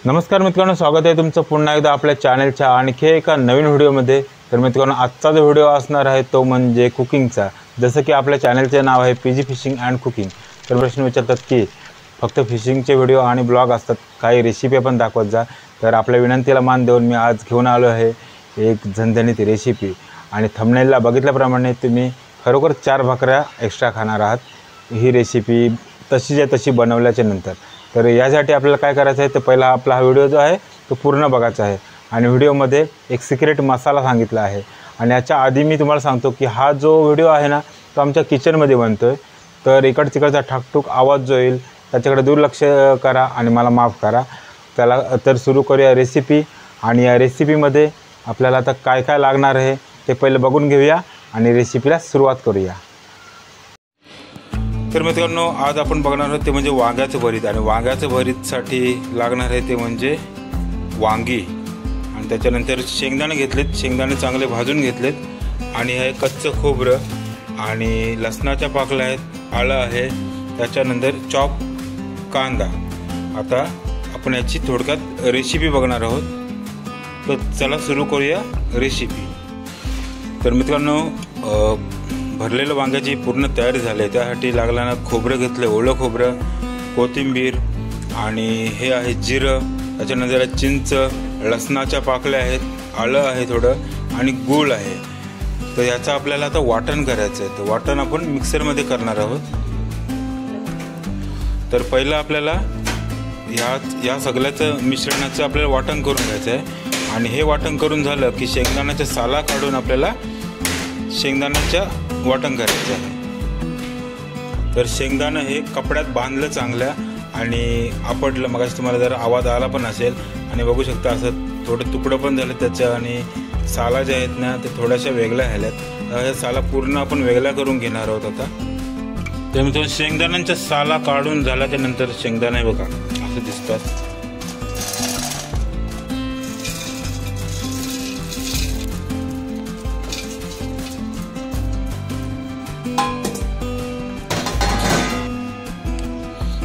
नमस्कार मित्रांनो, स्वागत आहे तुमचं पुन्हा एकदा आपल्या चॅनलच्या आणखी एका नवीन व्हिडिओमध्ये। तर मित्रांनो, आजचा जो व्हिडिओ असणार आहे तो म्हणजे कुकिंगचा। जसं की आपल्या चॅनलचे नाव आहे पीजी फिशिंग अँड कुकिंग। तर प्रश्न विचारतात की फक्त फिशिंगचे व्हिडिओ आणि ब्लॉग असतात, काही रेसिपी पण दाखवत जा। तर आपल्या विनंतीला मान देऊन मी आज घेऊन आलो आहे एक झणझणीत रेसिपी। आणि थंबनेलला बघितल्याप्रमाणे तुम्ही खरोखर 4 भाकऱ्या एक्स्ट्रा खाणार आहात ही रेसिपी तशीच्या तशी बनवल्याच्या नंतर। तर यासाठी आपल्याला काय करायचं आहे, तर पहिला आपला हा व्हिडिओ जो आहे तो पूर्ण बघायचा आहे। आणि व्हिडिओमध्ये एक सिक्रेट मसाला सांगितला आहे। आणि याच्या आधी मी तुम्हाला सांगतो की हा जो व्हिडिओ आहे ना तो आमच्या किचनमध्ये बनतो आहे। तर इकड तिकडचा ठाकठूक आवाज जो येईल त्याच्याकडे दुर्लक्ष करा आणि मला माफ करा। त्याला तर सुरू करूया रेसिपी। आणि या रेसिपीमध्ये आपल्याला आता काय काय लागणार आहे ते पहिले बघून घेऊया आणि रेसिपीला सुरुवात करूया। तर मित्रांनो, आज आपण बघणार आहोत ते म्हणजे वांग्याचं भरीत। आणि वांग्याचं भरीतसाठी लागणार आहे ते म्हणजे वांगी आणि त्याच्यानंतर शेंगदाणे घेतलेत, शेंगदाणे चांगले भाजून घेतलेत आणि हे कच्चं खोबरं आणि लसणाच्या पाकळ्या आहेत, आलं आहे, त्याच्यानंतर चॉप कांदा। आता आपण याची थोडक्यात रेसिपी बघणार आहोत। तर चला सुरू करूया रेसिपी। तर मित्रांनो, भरलेलं वांग्याची पूर्ण तयारी झाली आहे। त्यासाठी लागणारं खोबरं घेतलं, ओलं खोबरं, कोथिंबीर आणि हे आहे जिरं, त्याच्यानंतर चिंच, लसणाच्या पाकळ्या आहेत, आलं आहे थोडं आणि गूळ आहे। तर याचं आपल्याला आता वाटण करायचं आहे। तर वाटण आपण मिक्सरमध्ये करणार आहोत। तर पहिलं आपल्याला या सगळ्याचं मिश्रणाचं आपल्याला वाटण करून घ्यायचं आहे। आणि हे वाटण करून झालं की शेंगदाण्याच्या साला काढून आपल्याला शेंगदाण्याच्या वाटण करायचं आहे। तर शेंगदाणं हे कपड्यात बांधलं चांगल्या आणि आपडलं, मगाशी तुम्हाला जरा आवाज आला पण असेल। आणि बघू शकता असं थोडं तुकडं पण झालं त्याच्या आणि साला ज्या आहेत ना ते थोड्याशा वेगळ्या झाल्यात। ह्या साला पूर्ण आपण वेगळ्या करून घेणार आहोत आता। तर मित्रांनो, शेंगदाण्यांच्या साला काढून झाल्याच्या नंतर शेंगदाणे बघा असं दिसतात।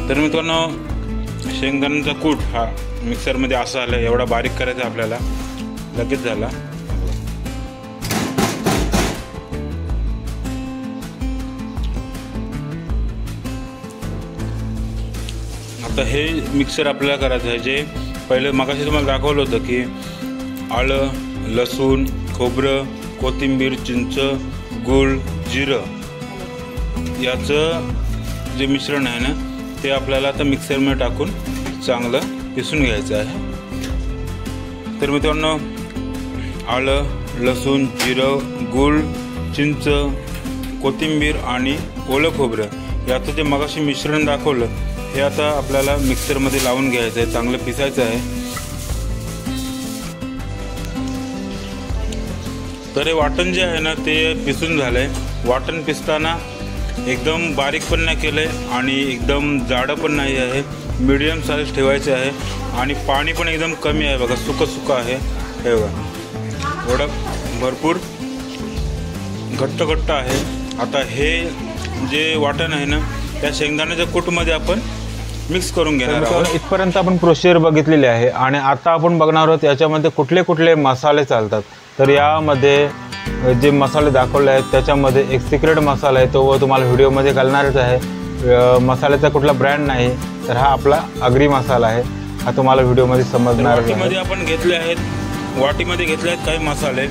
तर मित्रांनो, शेंगदाण्याचा कूट हा मिक्सरमध्ये असा आला, एवढा बारीक करायचा आपल्याला, लगेच झाला। आता हे मिक्सर आपल्याला करायचं आहे जे पहिले मगाशी तुम्हाला दाखवलं होतं की आलं, लसूण, खोबरं, कोथिंबीर, चिंच, गूळ, जिरं याचं जे मिश्रण आहे ना ते आपल्याला आता मिक्सरमध्ये टाकून चांगलं पिसून घ्यायचं आहे। तर मित्रांनो, आलं, लसूण, जिरं, गूळ, चिंच, कोथिंबीर आणि ओलं खोबरं याचं जे मगाशी मिश्रण दाखवलं हे आता आपल्याला मिक्सरमध्ये लावून घ्यायचं आहे, चांगलं पिसायचं आहे। तर हे वाटण जे आहे ना ते पिसून झालं आहे। वाटण पिसताना एकदम बारीक पण नाही केलं आहे आणि एकदम जाडं पण नाही आहे, मीडियम साईज ठेवायचं आहे। आणि पाणी पण एकदम कमी आहे, बघा सुकं सुकं आहे, हे बघा एवढं भरपूर घट्ट घट्ट आहे। आता हे जे वाटण आहे ना त्या शेंगदाण्याच्या कूटमध्ये आपण मिक्स करून घेणार आहोत। इथपर्यंत आपण प्रोसिजर बघितलेली आहे आणि आता आपण बघणार आहोत याच्यामध्ये कुठले कुठले मसाले चालतात। तर यामध्ये जे मसाले दाखवले आहेत त्याच्यामध्ये एक सिक्रेट मसाला आहे, तो तुम्हाला व्हिडिओमध्ये कळणारच आहे। मसाल्याचा कुठला ब्रँड नाही, तर हा आपला आगरी मसाला आहे, हा तुम्हाला व्हिडिओमध्ये समजणार आहे। वाटीमध्ये आपण घेतले आहेत, वाटीमध्ये घेतले आहेत काही मसाले।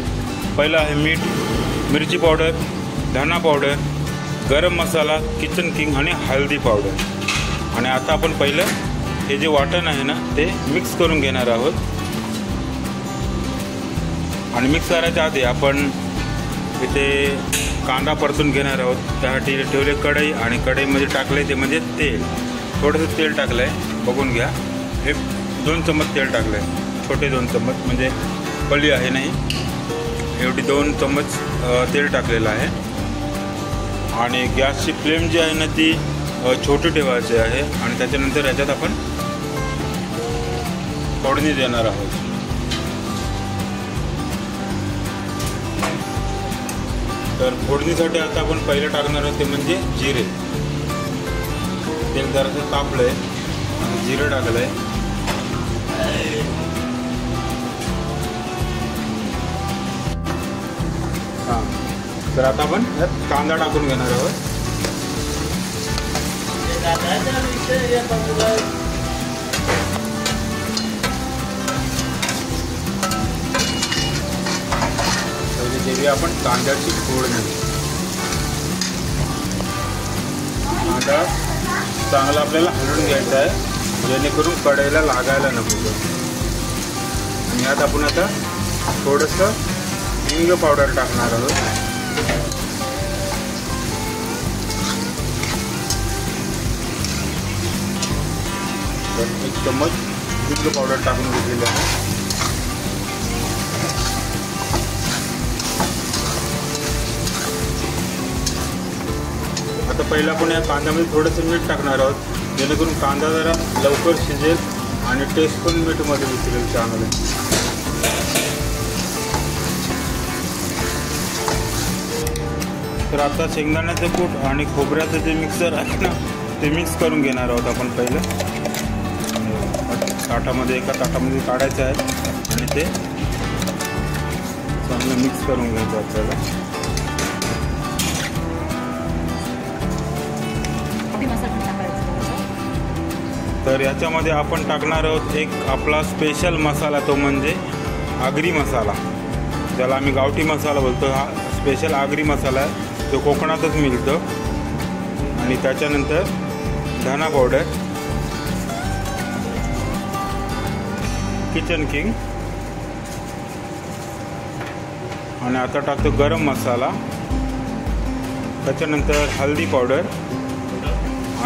पहिला आहे मीठ, मिरची पावडर, धना पावडर, गरम मसाला, किचन किंग आणि हळदी पावडर। आणि आता आपण पहिलं हे जे वाटण आहे ना ते मिक्स करून घेणार आहोत। आणि मिक्स करायच्या आधी आपण इथे कांदा परतून घेणार आहोत। त्यासाठी ठेवले कढई आणि कढईमध्ये टाकले ते म्हणजे तेल, थोडंसं तेल टाकलं आहे, बघून घ्या। हे 2 चम्मच तेल टाकलं आहे, छोटे 2 चम्मच म्हणजे पळी आहे नाही एवढी 2 चम्मच तेल टाकलेलं आहे। आणि गॅसची फ्लेम जी आहे ना ती छोटी ठेवायची आहे। आणि त्याच्यानंतर याच्यात आपण फोडणी देणार आहोत। तर फोडणीसाठी आता आपण पहिले टाकणार आहोत ते म्हणजे जिरे। तेल जरासं तापलंय आणि जिरं टाकलंय तर आता आपण यात कांदा टाकून घेणार आहोत. पहिले आपण कांद्याची फोडणी. कांदा चांगला आपल्याला हलवून घ्यायचा आहे जेणेकरून कढईला लागायला नको. आणि यात आपण आता थोडंसं हिंग पावडर टाकणार आहोत. एक चम्मच हिंग पावडर टाकून घेतलेली आहे. आता पहिला आपण या कांद्यामध्ये थोडंसं मीठ टाकणार आहोत जेणेकरून कांदा जरा लवकर शिजेल आणि टेस्ट पण मीठमध्ये उतरेल चांगलं. तर आता शेंगदाण्याचं कूट आणि खोबऱ्याचं जे मिक्सर आहे ना ते मिक्स करून घेणार आहोत आपण पहिलं. ताटामध्ये एका ताटामध्ये काढायचं आहे आणि ते चांगलं मिक्स करून घ्यायचं आपल्याला. तर याच्यामध्ये आपण टाकणार आहोत एक आपला स्पेशल मसाला, तो म्हणजे आगरी मसाला, ज्याला आम्ही गावठी मसाला बोलतो. हा स्पेशल आगरी मसाला आहे, तो कोकणातच मिळतो. आणि त्याच्यानंतर धना पावडर, किचन किंग, आणि आता टाकतो गरम मसाला. त्याच्यानंतर हळदी पावडर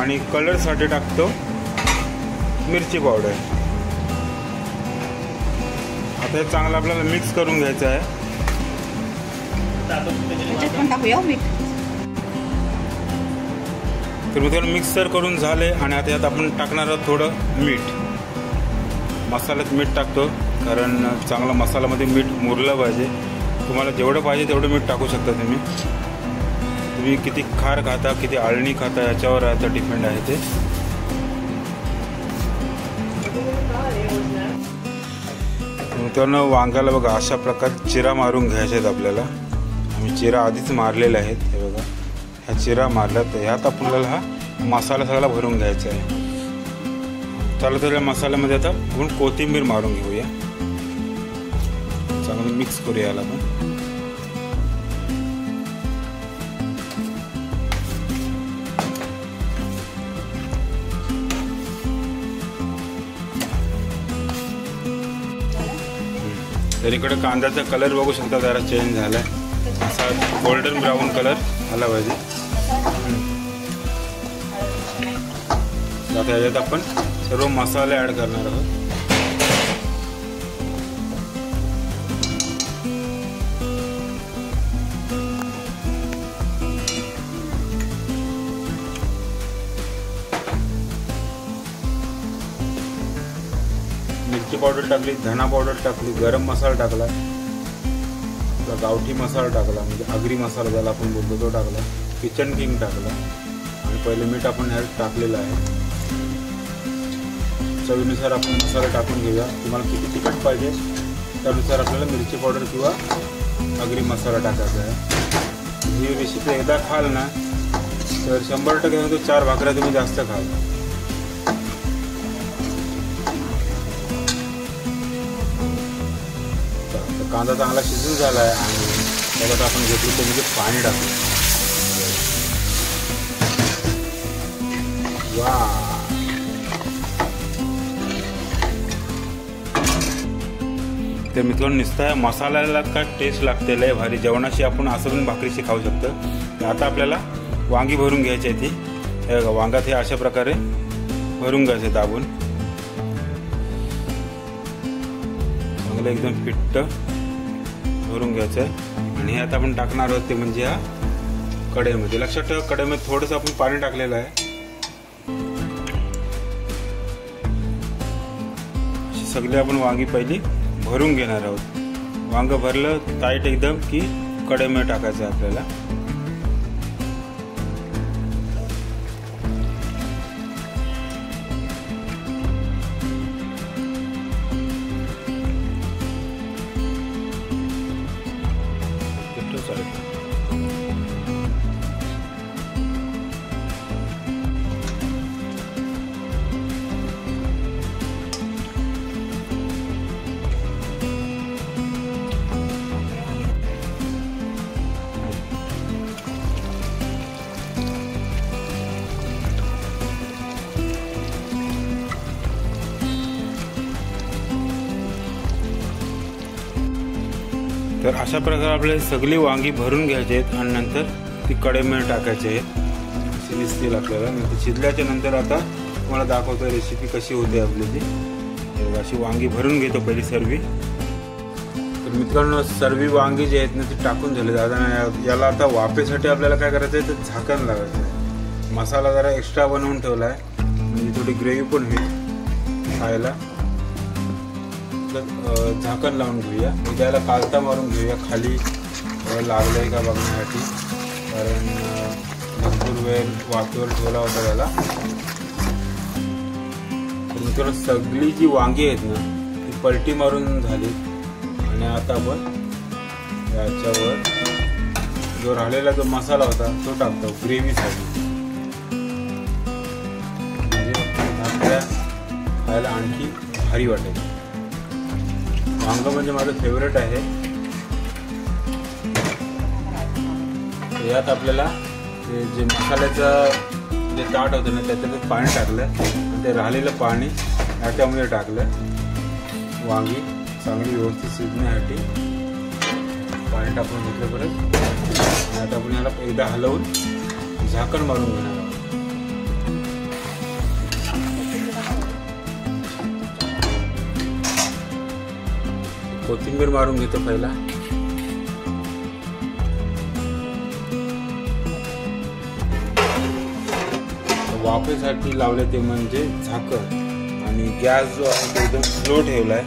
आणि कलरसाठी टाकतो मिरची पावडर. आता हे चांगलं आपल्याला मिक्स करून घ्यायचं आहे. तर मित्रांनो मिक्सर करून झाले आणि आता यात आपण टाकणार आहोत थोडं मीठ. मसाल्यात मीठ टाकतो कारण चांगला मसाल्यामध्ये मीठ मुरलं पाहिजे. तुम्हाला जेवढं पाहिजे तेवढं मीठ टाकू शकता तुम्ही. तुम्ही किती खार खाता किती आळणी खाता याच्यावर आता डिपेंड आहे ते. मित्रांनो वांग्याला बघा अशा प्रकारे चिरा मारून घ्यायचे आहेत आपल्याला. आम्ही चिरा आधीच मारलेले आहेत. हे बघा ह्या चिरा मारल्या तर ह्यात आपल्याला हा मसाला सगळा भरून घ्यायचा आहे. चला तर या मसाल्यामध्ये आता आपण कोथिंबीर मारून घेऊया. चांगलं मिक्स करूया याला आपण. तर इकडे कांद्याचा कलर बघू शकता जरा चेंज झालाय. असा गोल्डन ब्राऊन कलर आला पाहिजे. आता याच्यात आपण सर्व मसाले ॲड करणार आहोत. मिरची पावडर टाकली, धना पावडर टाकली, गरम मसाला टाकला, गावठी मसाला टाकला म्हणजे आगरी मसाला ज्याला आपण बोलतो तो टाकला, किचन किंग टाकला आणि पहिले मीठ आपण ह्यात टाकलेलं आहे. चवीनुसार आपण मसाला टाकून घेऊया. तुम्हाला किती तिखट पाहिजे त्यानुसार आपल्याला मिरची पावडर किंवा आगरी मसाला टाकायचा आहे. ही रेसिपी एकदा खाल ना तर 100% 4 भाकऱ्या तुम्ही जास्त खाल. कांदा चांगला शिजून झाला आहे आणि त्याच्यात आपण घेतलं ते म्हणजे पाणी टाकू. वा ते मित्रांनो नुसता मसाल्याला का टेस्ट लागते लय भारी. जेवणाशी आपण असं पण भाकरीशी खाऊ शकतो. तर आता आपल्याला वांगी भरून घ्यायची आहे. ती हे बघा वांगात हे अशा प्रकारे भरून घ्यायचे दाबून चांगलं एकदम फिट्ट भरून घ्यायचं आहे. आणि हे आता आपण टाकणार आहोत ते म्हणजे ह्या कढईमध्ये. लक्षात ठेवा कढईमध्ये थोडंसं आपण पाणी टाकलेलं आहे. अशी सगळी आपण वांगी पहिली भरून घेणार आहोत. वांग भरलं टाईट एकदम की कढईमध्ये टाकायचं आहे आपल्याला. तर अशा प्रकारे आपले सगळी वांगी भरून घ्यायची आहेत आणि नंतर ती कढईमध्ये टाकायची आहेत, अशी दिसतील आपल्याला. नंतर शिजल्याच्या नंतर आता तुम्हाला दाखवतो रेसिपी कशी होते आपली ती. अशी वांगी भरून घेतो पहिली सर्वी. तर मित्रांनो सर्वी वांगी जी आहेत ना ती टाकून झाली. आता याला आता वाफेसाठी आपल्याला काय करायचं आहे, तर झाकण लावायचं आहे. मसाला जरा एक्स्ट्रा बनवून ठेवला आहे म्हणजे थोडी ग्रेव्ही पण होईल खायला. तर झाकण लावून घेऊया. मी त्याला कालता मारून घेऊया खाली लागलं आहे का बघण्यासाठी, कारण भरपूर वेळ वाफेवर ठेवला होता त्याला. तर मित्रांनो सगळी जी वांगी आहेत ना ती पलटी मारून झाली आणि आता आपण याच्यावर जो राहिलेला जो मसाला होता तो टाकतो ग्रेव्हीसाठी. म्हणजे खायला आणखी भारी वाटेल. वांग म्हणजे माझं फेवरेट आहे. यात आपल्याला जे मसाल्याचं जे ताट होतं ना त्याच्यात पाणी टाकलं आणि ते राहिलेलं पाणी याच्यामध्ये टाकलं. वांगी चांगली व्यवस्थित शिजण्यासाठी पाणी टाकून घेतलं परत. आता आपण याला एकदा हलवून झाकण मारून घेणार आहोत. कोथिंबीर मारून घेतो पहिला. वाफेसाठी लावले ते म्हणजे झाकण आणि गॅस जो आहे तो एकदम स्लो ठेवलाय.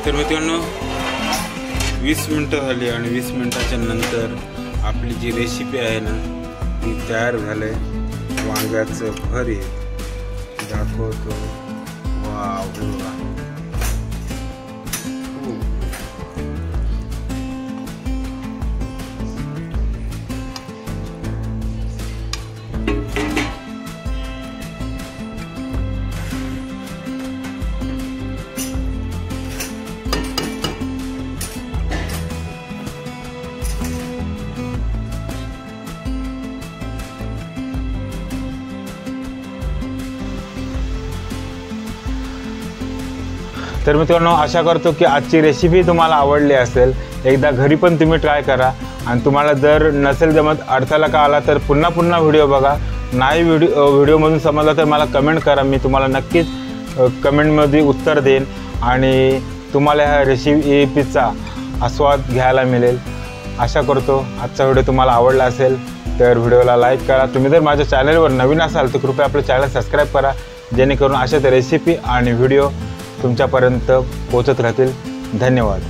तर मित्रांनो 20 मिनिटं झाली आणि 20 मिनिटाच्या नंतर आपली जी रेसिपी आहे ना ती तयार झाली. वांग्याचं भरीत दाखवतो. वाव तर मित्रांनो आशा करतो की आजची रेसिपी तुम्हाला आवडली असेल. एकदा घरी पण तुम्ही ट्राय करा आणि तुम्हाला जर नसेल जमत अडथळा का आला तर पुन्हा व्हिडिओ बघा. नाही व्हिडिओमधून समजला तर मला कमेंट करा. मी तुम्हाला नक्कीच कमेंटमध्ये उत्तर देईन आणि तुम्हाला ह्या रेसिपीचा आस्वाद घ्यायला मिळेल. आशा करतो आजचा व्हिडिओ तुम्हाला आवडला असेल तर व्हिडिओला लाईक करा. तुम्ही जर माझ्या चॅनलवर नवीन असाल तर कृपया आपलं चॅनल सबस्क्राईब करा, जेणेकरून अशाच रेसिपी आणि व्हिडिओ तुमच्यापर्यंत पोहोचत राहतील. धन्यवाद.